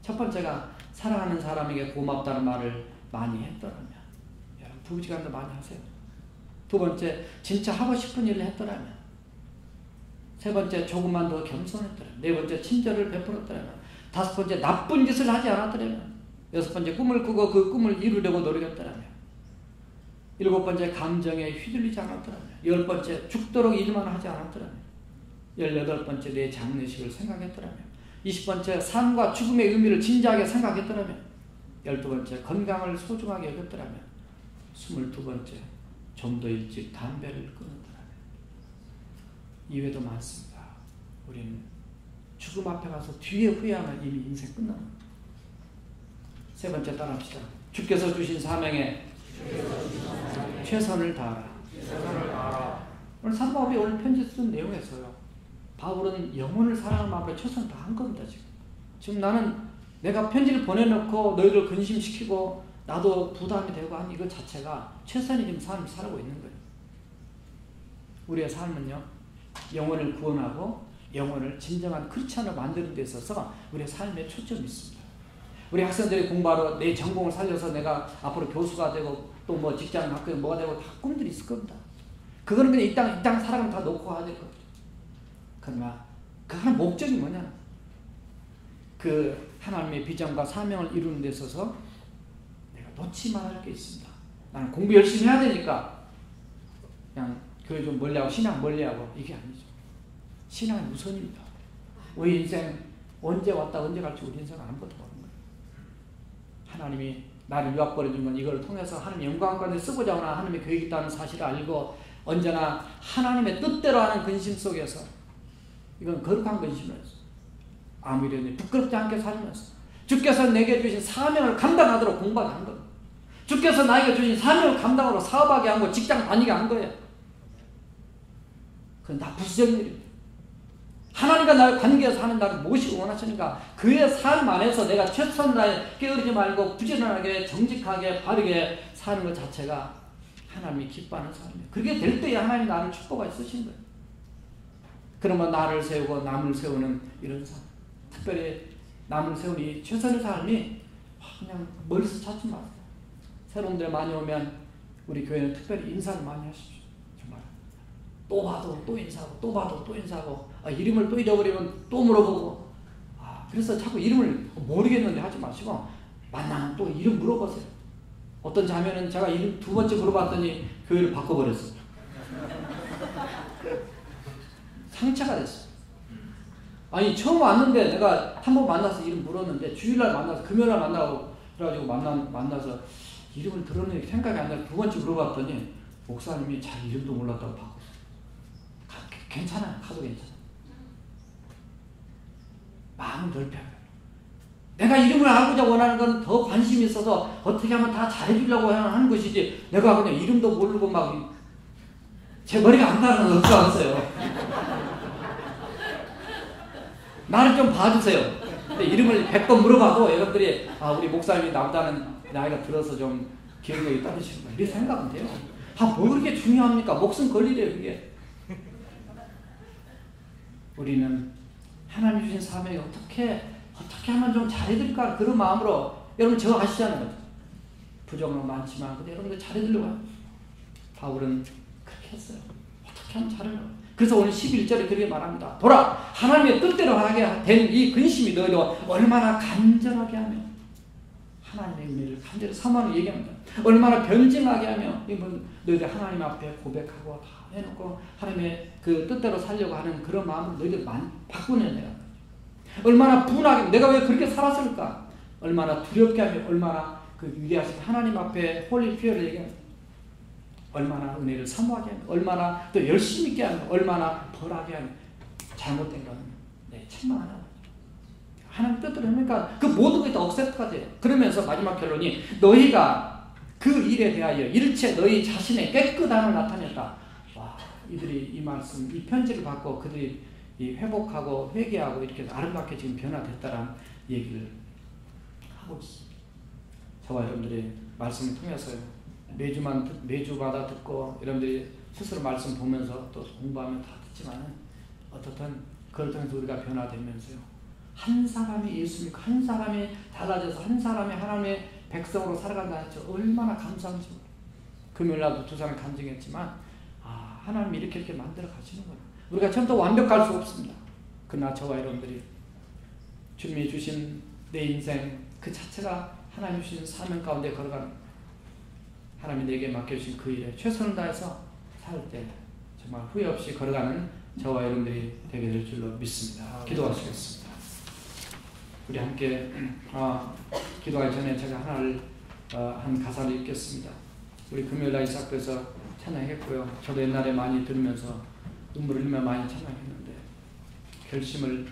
첫 번째가 사랑하는 사람에게 고맙다는 말을 많이 했더라면, 여러분 부부지간도 많이 하세요. 두 번째, 진짜 하고 싶은 일을 했더라면. 세 번째, 조금만 더 겸손했더라면. 네 번째, 친절을 베풀었더라면. 다섯 번째, 나쁜 짓을 하지 않았더라면. 여섯 번째, 꿈을 꾸고 그 꿈을 이루려고 노력했더라면. 일곱 번째, 감정에 휘둘리지 않았더라면. 열 번째, 죽도록 일만 하지 않았더라면. 18번째, 내 장례식을 생각했더라면. 20번째, 삶과 죽음의 의미를 진지하게 생각했더라면. 12번째, 건강을 소중하게 여겼더라면. 22번째, 좀 더 일찍 담배를 끊었더라면. 이외에도 많습니다. 우리는 죽음 앞에 가서 뒤에 후회하면 이미 인생 끝납니다. 세 번째 따라합시다. 주께서 주신 사명에 최선을 다하라. 오늘 사도 바울이 오늘 편지 쓴 내용에서요. 바울은 영혼을 사랑하는 마음으로 최선을 다한 겁니다. 지금 나는 내가 편지를 보내놓고 너희를 근심시키고 나도 부담이 되고 한 이거 자체가 최선의 지금 삶을 살고 있는 거예요. 우리의 삶은요. 영혼을 구원하고 영혼을 진정한 크리스찬으로 만드는 데 있어서 우리의 삶에 초점이 있습니다. 우리 학생들이 공부하러 내 전공을 살려서 내가 앞으로 교수가 되고 또 뭐 직장 갖고 뭐가 되고 다 꿈들이 있을 겁니다. 그거는 그냥 이 땅 살아가면 다 놓고 가야 될 겁니다. 그러나 그 하나의 목적이 뭐냐? 그 하나님의 비전과 사명을 이루는 데 있어서 내가 놓지 말아야 할 게 있습니다. 나는 공부 열심히 해야 되니까 그냥 교회 좀 멀리하고 신앙 멀리하고 이게 아니죠. 신앙은 우선입니다. 우리 인생 언제 왔다 언제 갈지 우리 인생은 아무것도 모르는 거예요. 하나님이 나를 유학 보내준 건 이걸 통해서 하나님의 영광관에 쓰고자 하는 하나님의 계획이 있다는 사실을 알고 언제나 하나님의 뜻대로 하는 근심 속에서 이건 거룩한 근심이었어요. 아무 일에는 부끄럽지 않게 살면서 주께서 내게 주신 사명을 감당하도록 공부하게 한 겁니다. 주께서 나에게 주신 사명을 감당하도록 사업하게 한 거, 직장 다니게 한 거예요. 그건 다 부수적인 일입니다. 하나님과 나의 관계에서 하는 나를 무엇이 원하시는가? 그의 삶 안에서 내가 최선을 다해 게으르지 말고 부지런하게 정직하게 바르게 사는 것 자체가 하나님이 기뻐하는 삶이에요. 그게 될 때에 하나님이 나를 축복하여 쓰신 거예요. 그러면 나를 세우고 남을 세우는 이런 삶. 특별히 남을 세우는 이 최선의 삶이 그냥 멀리서 찾지 마세요. 새로운 데 많이 오면 우리 교회는 특별히 인사를 많이 하십시오. 정말. 또 봐도 또 인사하고 또 봐도 또 인사하고 이름을 또 잃어버리면 또 물어보고 그래서 자꾸 이름을 모르겠는데 하지 마시고 만나면 또 이름 물어보세요. 어떤 자매는 제가 이름 2번째 물어봤더니 교회를 바꿔버렸어요. 상처가 됐어요. 아니 처음 왔는데 내가 한 번 만나서 이름 물었는데 주일날 만나서 금요일날 만나고 그래가지고 만나서 이름을 들었는데 생각이 안 나서 2번째 물어봤더니 목사님이 자기 이름도 몰랐다고 바꿨어요. 괜찮아요. 가도 괜찮아요. 마음을 넓혀야 돼요. 내가 이름을 알고자 원하는 건 더 관심이 있어서 어떻게 하면 다 잘해주려고 하는 것이지, 내가 그냥 이름도 모르고 막 제 머리가 안 가는 건 없지 않았어요. 나를 좀 봐주세요. 근데 이름을 100번 물어봐도 여러분들이 우리 목사님이 나보다는 나이가 들어서 좀 기억력이 떨어지는 거야, 이렇게 생각하면 돼요. 뭐 그렇게 중요합니까? 목숨 걸리래요 그게. 우리는 하나님 주신 사명이 어떻게 하면 좀 잘해드릴까, 그런 마음으로. 여러분 저거 아시잖아요. 부정은 많지만 근데 여러분들 잘해드리려고 해요. 바울은 그렇게 했어요. 어떻게 하면 잘하려고. 그래서 오늘 11절에 그렇게 말합니다. 돌아 하나님의 뜻대로 하게 된 이 근심이 너희로 얼마나 간절하게 하며, 하나님의 은혜를 간절히 사모하는 얘기합니다. 얼마나 변증하게 하며, 이건 너희들 하나님 앞에 고백하고 다 해놓고 하나님의 그 뜻대로 살려고 하는 그런 마음을 너희들 바꾸는 거야. 얼마나 분하게, 내가 왜 그렇게 살았을까? 얼마나 두렵게 하며, 얼마나 그 위대하신 하나님 앞에 홀리 피어를 얘기합니다. 얼마나 은혜를 사모하게 하며, 얼마나 또 열심히 있게 하며, 얼마나 벌하게 하며, 잘못된 건 책망하는 하나님 뜻대로 하니까 그 모든 것이 다 억셉트가 돼요. 그러면서 마지막 결론이 너희가 그 일에 대하여 일체 너희 자신의 깨끗함을 나타냈다. 와, 이들이 이 말씀, 이 편지를 받고 그들이 이 회복하고 회개하고 이렇게 아름답게 지금 변화됐다라는 얘기를 하고 있습니다. 저와 여러분들이 말씀을 통해서요, 매주마다 듣고 여러분들이 스스로 말씀 보면서 또 공부하면 다 듣지만은 어떻든 그걸 통해서 우리가 변화되면서요, 한 사람이 예수 믿고 한 사람이 달라져서 한 사람이 하나님의 백성으로 살아간다는 것 얼마나 감사한지. 금요일날도 두 사람이 간증했지만 하나님이 이렇게 만들어 가시는구나. 우리가 처음부터 완벽할 수 없습니다. 그러나 저와 여러분들이 주님이 주신 내 인생 그 자체가 하나님 주신 사명 가운데 걸어가는, 하나님이 내게 맡겨주신 그 일에 최선을 다해서 살 때 정말 후회 없이 걸어가는 저와 여러분들이 되게 될 줄로 믿습니다. 기도하시겠습니다. 우리 함께 기도하기 전에 제가 한 가사를 읽겠습니다. 우리 금요일날 이삭교에서 찬양했고요. 저도 옛날에 많이 들으면서 눈물을 흘리며 많이 찬양했는데 결심을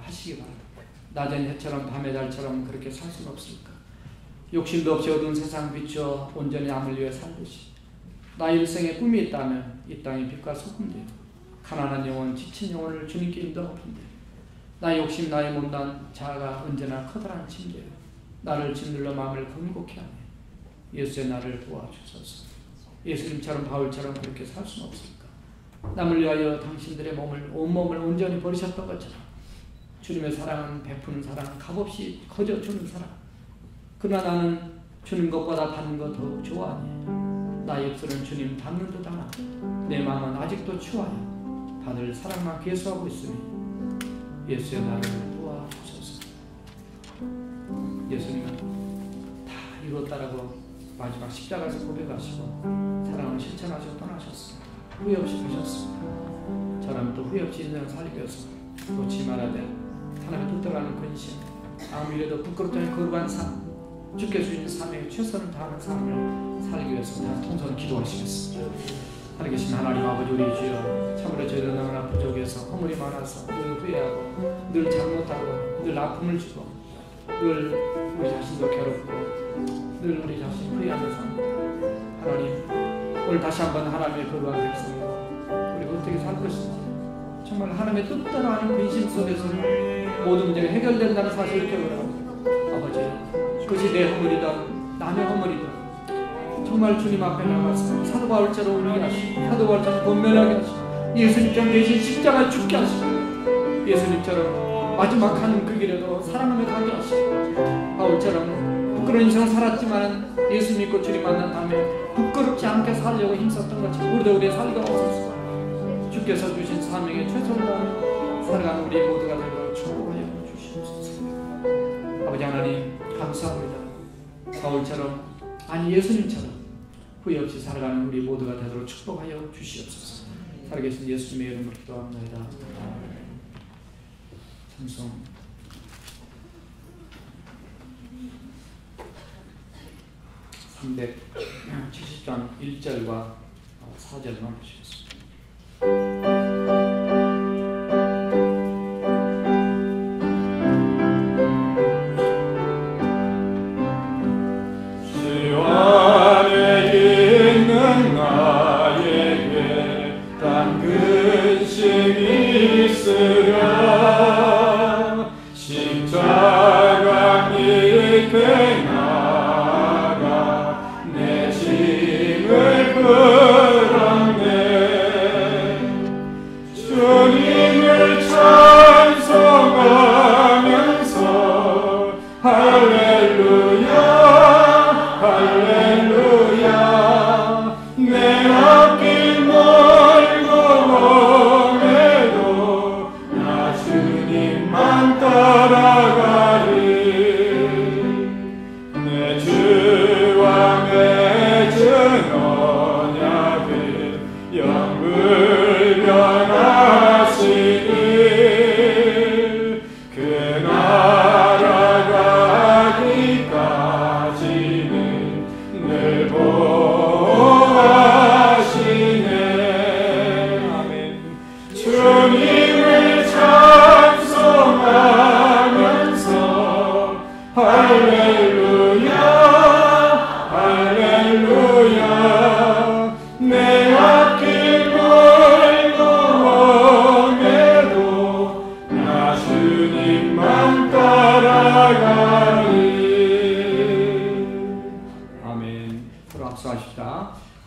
하시기 바랍니다. 낮엔 해처럼 밤의 달처럼 그렇게 살 수는 없을까? 욕심도 없이 어두운 세상 비추어 온전히 남을 위해 살듯이 나 일생에 꿈이 있다면 이 땅의 빛과 소금되어 가난한 영혼, 지친 영혼을 주님께 인도하는데 나의 욕심, 나의 못난 자아가 언제나 커다란 침대요 나를 짓눌러 마음을 금곡해 하며 예수의 나를 도와주소서. 예수님처럼 바울처럼 그렇게 살 수는 없을까? 남을 위하여 당신들의 온몸을 온전히 버리셨던 것처럼 주님의 사랑은 베푸는 사랑, 값없이 거저주는 사랑. 그러나 나는 주는 것보다 받는 것 더욱 좋아하니 나의 입술은 주님 닮는 듯 하나 내 마음은 아직도 추하여 받을 사랑만 계수하고 있으니 예수의 나를 도와주소서. 예수님은 다 이뤘다라고 마지막 십자가에서 고백하시고 사랑을 실천하시고 떠나셨습니다. 후회 없이 가셨습니다. 저라면 또 후회 없이 인생을 살기 위해서 놓지 말아야 될 하나님의 뜻대로 하는 근심, 아무래도 부끄럽다는 거룩한 삶, 주께 주신 삶에 최선을 다하는 삶을 살기 위해서 다 통성을 기도하시겠습니다. 살아계신 하나님 아버지, 우리 주여, 참으로 저희는 너무나 부족해서 허물이 많아서 늘 후회하고 늘 잘못하고 늘 아픔을 주고 늘 우리 자신도 괴롭고 늘 우리 자신 후회하며 삽니다. 하나님, 오늘 다시 한번 하나님의 거룩한 백성이고 우리가 어떻게 살 것인지 정말 하나님의 뜻대로 하는 근심 속에서는 모든 문제가 해결된다는 사실을 기억하고, 아버지, 그것이 내 허물이든 남의 허물이든 정말 주님 앞에 나가서 사도 바울처럼 울게 하시고 사도 바울처럼 권면하게 하시고 예수님처럼 대신 십자가에 죽게 하시고 예수님처럼 마지막 하는 그 길에도 사랑하며 가게 하시고 바울처럼 부끄러운 인생을 살았지만 예수 믿고 주님 만난 다음에 부끄럽지 않게 살려고 힘썼던 것처럼 우리도 우리의 살게 하소서. 주께서 주신 사명에 최선을 다하며 살아가는 우리 모두가 되도록 축복하여 주시옵소서. 아버지 하나님, 감사합니다. 바울처럼, 아니 예수님처럼 후회 없이 살아가는 우리 모두가 되도록 축복하여 주시옵소서. 살아계신 예수님의 이름으로 기도합니다. 찬송. (370장) 1절과 4절만 보시겠습니다.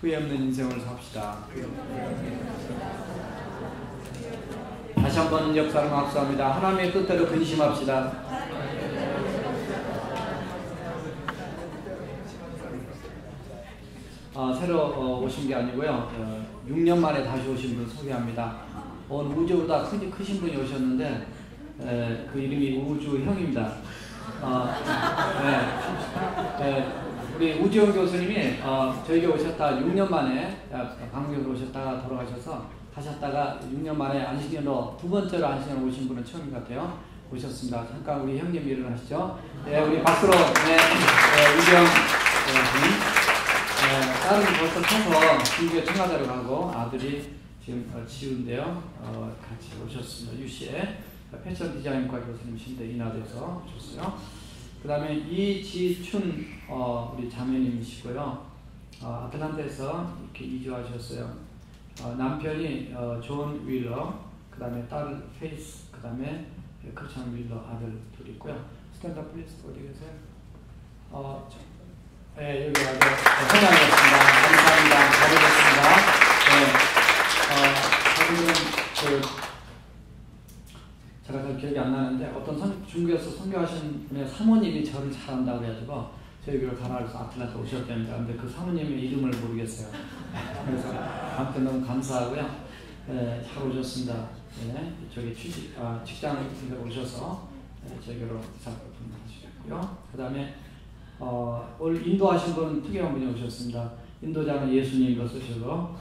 후회 없는 인생을 삽시다. 다시 한번 역사를 합수합니다. 하나님의 뜻대로 근심합시다. 새로 오신 게 아니고요. 6년 만에 다시 오신 분 소개합니다. 오늘 우주보다 크신 분이 오셨는데 그 이름이 우주형입니다. 우리 우주형 교수님이 저에게 오셨다 6년 만에 강릉으로 오셨다가 돌아가셔서 하셨다가 6년 만에 안식년으로 두 번째로 안식년 오신 분은 처음인 것 같아요. 오셨습니다. 잠깐 우리 형님 일어나시죠. 우리 박수로 우주형 딸은 벌써 커서 중국에 청와대로 가고 아들이 지금 치우인데요. 같이 오셨습니다. 유시에 패션 디자인과 교수님이신데 인하대에서 오셨어요. 그 다음에 이지춘 우리 자매님이시고요. 아틀란타에서 이렇게 이주하셨어요. 남편이 존 윌러, 그 다음에 딸 페이스, 그 다음에 크리스찬 윌러 아들 둘 있고요. 스탠드업 플리즈 어디 계세요? 네, 여기 아주 환영이었습니다. 감사합니다. 잘해주셨습니다. 제가 잘 기억이 안 나는데 어떤 중국에서 선교하신 분의 사모님이 저를 잘한다고 해가지고 저희 교회를 가라앉아서 아틀란타 오셨답니다. 근데 그 사모님의 이름을 모르겠어요. 그래서 아무튼 너무 감사하고요. 잘 오셨습니다. 저기 직장에 오셔서 저희 교회로 하시겠고요. 그 다음에 오늘 인도하신 분은 특이한 분이 오셨습니다. 인도자는 예수님도 쓰시고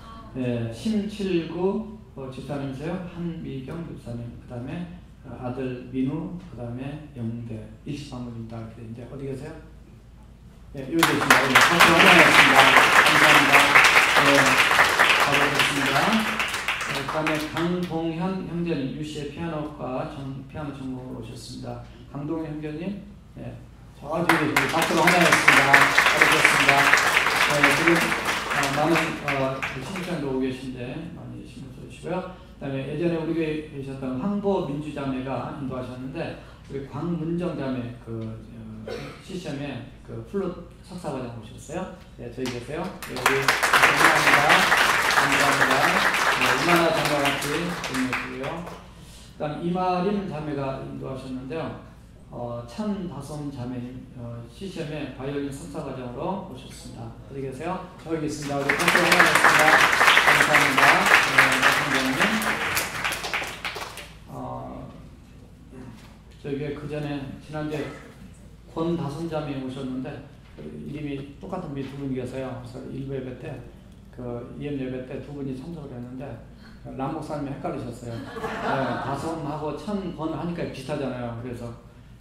심칠구 집사님이세요. 한미경 집사님, 그 다음에 아들 민우, 그 다음에 영대 일시방문입니다. 이렇게 되는데 어디 계세요? 여기 계십니다. 박수 환영했습니다. 감사합니다. 잘 오셨습니다. 그 다음에 강동현 형제님, 유시의 피아노과 피아노 전공으로 오셨습니다. 강동현 형제님, 저 뒤에 계십니다. 박수로 환영했습니다. 잘 오셨습니다. 지금 많은 신입생도 오고 계신데 많이 신경 써주시고요. 그 다음에 예전에 우리 교회에 계셨던 황보 민주자매가 인도하셨는데 우리 광문정 자매 시점에 플룻 석사과정 오셨어요. 저희 계세요. 우리 감사합니다. 이만하 자매와 같이 인도하시고요. 그 다음 이마림 자매가 인도하셨는데요. 찬다솜 자매님 시점에 바이올린 석사과정으로 오셨습니다. 어디 계세요? 저기 있습니다. 우리 박수 환영했습니다. 감사합니다. 저기 그 전에 지난주에 권다솜 자매님 오셨는데 이름이 똑같은 분이 두 분 계세요. 그래서 1부 예배 때 EM 예배 때 두 분이 참석을 했는데 람 목사님이 헷갈리셨어요. 다솜하고 천 하니까 비슷하잖아요. 그래서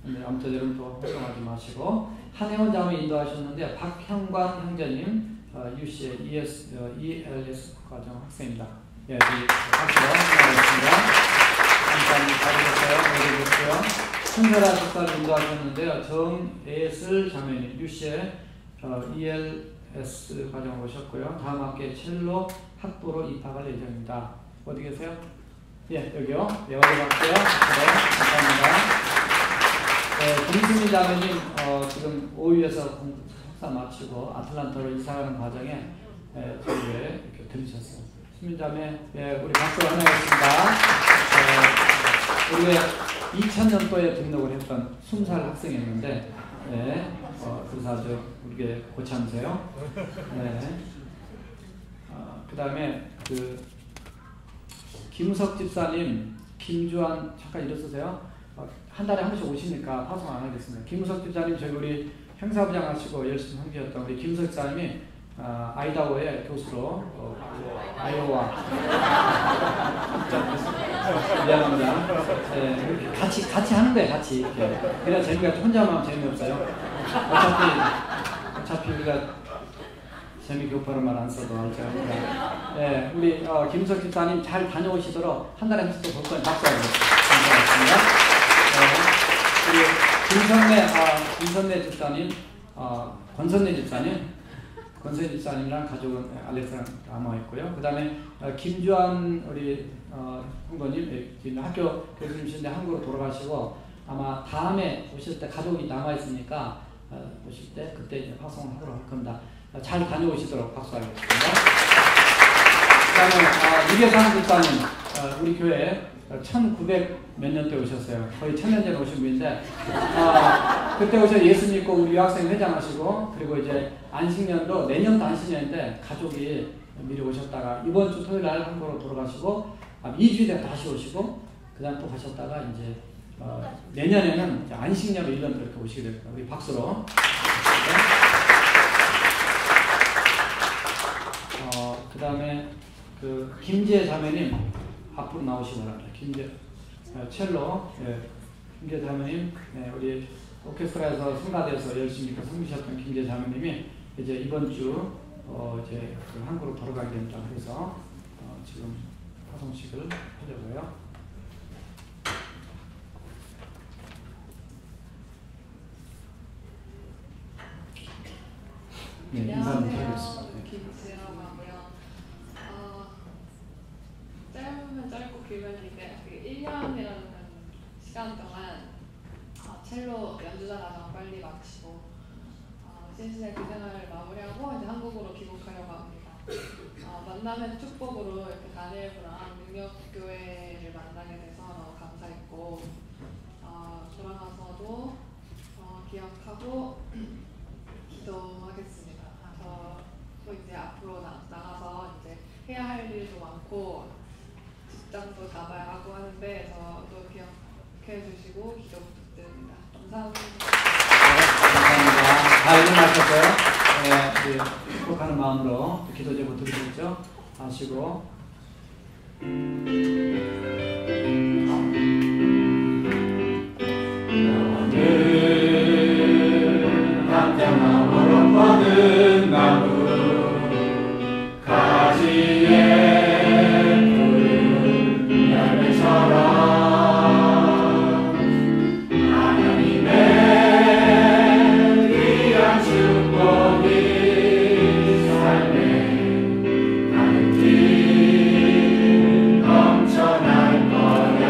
근데 아무튼 여러분 또 걱정하지 마시고 한혜원 자매 인도하셨는데 박형광 형제님 UC의 ELS 과정 학생입니다. 박수로 인도하겠습니다. 감사합니다. 잘해주셨어요. 청결한 집사를 인도하셨는데요. 정예슬 자매님 UC의 ELS 과정을 오셨고요. 다음 학기에 첼로 학부로 입학할 예정입니다. 어디 계세요? 여기요. 어디 갈게요. 감사합니다. 김수미 자매님 지금 OU에서 석사 마치고 아틀란타로 이사가는 과정에 저에게 이렇게 들으셨어요. 신민자매, 우리 박수 환영했습니다. 우리가 2000년도에 등록을 했던 20살 학생이었는데, 그래서 아주 우리게 고참세요. 그 다음에 김우석 집사님, 김주환, 잠깐 일어서세요. 한 달에 한 번씩 오시니까 파송 안 하겠습니다. 김우석 집사님, 저희 우리 행사부장 하시고 열심히 섬기셨던 우리 김우석 집사님이 아이다호의 교수로 아이오와 미안합니다. 같이 하는 거예요, 같이. 그래야 재미가 혼자만 하면 재미없어요. 어차피 우리가 재미교포는 말 안 써도 알죠. 우리 김석 집사님 잘 다녀오시도록 한 달에 한 번씩 볼 거예요. 박수 한번 우리 김선내 집사님, 권선내 집사님이랑 가족은 알렉산더 남아 있고요. 그 다음에 김주환 우리 형부님 지금 학교 교수님이신데 한국으로 돌아가시고 아마 다음에 오실 때 가족이 남아 있으니까 오실 때 그때 이제 파송을 하도록 할 겁니다. 잘 다녀오시도록 박수하겠습니다. 그 다음에 이계상 집사님, 우리 교회 1900 몇 년 때 오셨어요. 거의 1000년 전에 오신 분인데, 그때 오셔서 예수 믿고 우리 유학생 회장하시고, 그리고 이제 안식년도 내년도 안식년인데 가족이 미리 오셨다가 이번 주 토요일 날 한국으로 돌아가시고, 2주 뒤에 다시 오시고, 그 다음 또 가셨다가 이제 내년에는 이제 안식년으로 1년 더 이렇게 오시게 됩니다. 우리 박수로. 그 다음에 김재 자매님 앞으로 나오시기 바랍니다. 김재 첼로 김재 자매님, 우리 오케스트라에서 성가대에서 열심히 섬기셨던 김재 자매님이 이제 이번 주 이제 한국으로 돌아가게 됩니다. 그래서 지금 파송식을 하려고요. 안녕하세요. 김지라고 하고요. 짧으면 짧고 길면 길게 1년이라는 시간 동안 첼로 연주자 과정을 빨리 마치고 신신의 그 생활을 마무리하고 이제 한국으로 귀국하려고 합니다. 만남의 축복으로 이렇게 다니엘부랑 능력교회를 만나게 돼서 너무 감사했고 돌아가서도 기억하고 기도하겠습니다. 또 이제 앞으로 나가서 이제 해야 할 일도 많고 직장도 잡아야 하고 하는데 저도 기억해 주시고 기도 부탁드립니다. 감사합니다. 감사합니다. 다 일어나셨어요? 축복하는 마음으로 기도 제보 드리겠죠? 하시고 한평나무로 뻗은 나무 가지에 푸른 열매처럼 하나님의 귀한 축복이 삶에 가득히 넘쳐날 거야.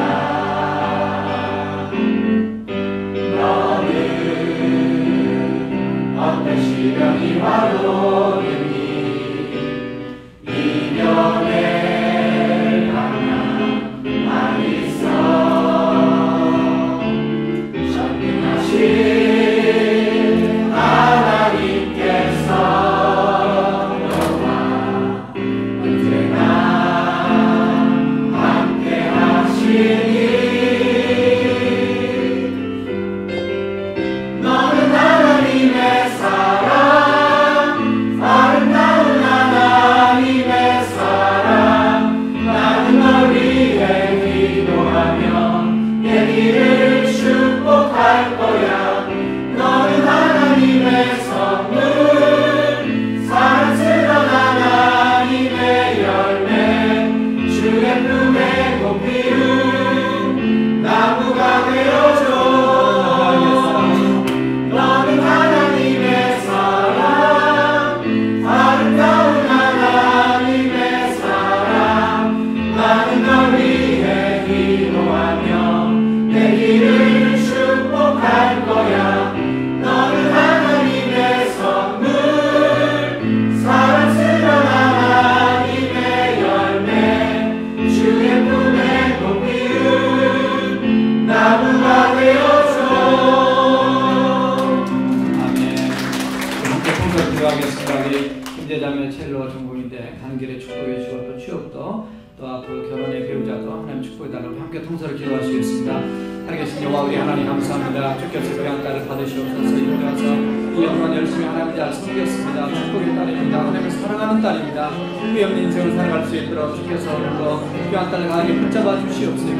첼로 전공인데 가는 길에 축복해 주시고 또 취업도 또 앞으로 결혼의 배우자도 하나님 축복해 달라고 함께 통서를 기도하시겠습니다. 하나님 여호와 우리 하나님 감사합니다. 주께서 그런 딸을 받으시옵소서. 이곳에 와서 1년간 열심히 하나님 잘 섬겼습니다. 축복의 딸입니다. 하나님을 사랑하는 딸입니다. 후회 없는 인생을 살아갈 수 있도록 주께서 오늘도 귀한 딸을 강하게 붙잡아 주시옵소서.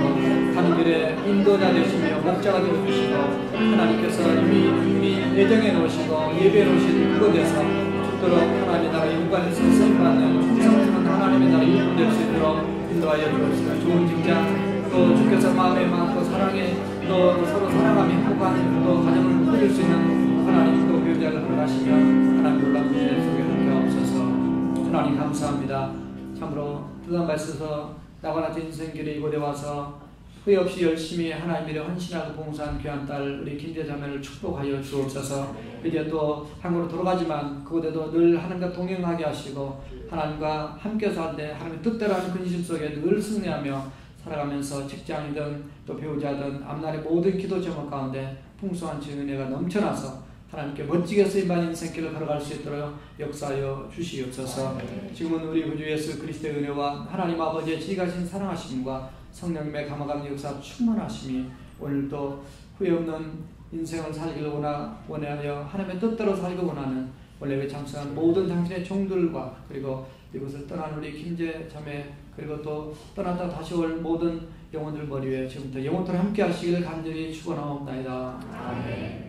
가는 길에 인도자 되시며 목자가 되어주시고 하나님께서 이미 예정해 놓으시고 예배해 놓으신 그곳에서 죽도록 하나님의 나라 영광에서 쓰임받는 충성스러운 하나님의 나라 일꾼 될 수 있도록 인도하여 주옵소서. 좋은 직장 또 주께서 마음에 많고 사랑에 또 서로 사랑하며 행복한 또 가정을 꾸릴 수 있는 하나님 또 교제를 허락하시며 하나님 놀라운 은혜 속에 함께하옵소서. 하나님 감사합니다. 참으로 뜨거운 말씀에서 나와 같은 인생길에 이곳에 와서 후회 없이 열심히 하나님 일에 헌신하고 봉사한 귀한 딸 우리 김대자매를 축복하여 주옵소서. 이제 또 한국으로 돌아가지만 그곳에도 늘 하나님과 동행하게 하시고 하나님과 함께 살 때 하나님의 뜻대로 하는 근심 속에 늘 승리하며 살아가면서 직장이든 또 배우자든 앞날의 모든 기도 제목 가운데 풍성한 주의 은혜가 넘쳐나서 하나님께 멋지게 쓰임받는 인생길을 걸어갈 수 있도록 역사하여 주시옵소서. 지금은 우리 구주 예수 그리스도의 은혜와 하나님 아버지의 지가신 사랑하심과 성령님의 감화감 역사 충만하심이 오늘도 후회 없는 인생을 살기를 원하여 하나님의 뜻대로 살기 원하는 원래 참석한 모든 당신의 종들과 그리고 이곳을 떠난 우리 김제 자매 그리고 또 떠났다 다시 올 모든 영혼들 머리 위에 지금부터 영원토록 함께 하시기를 간절히 축원하옵나이다. 아멘.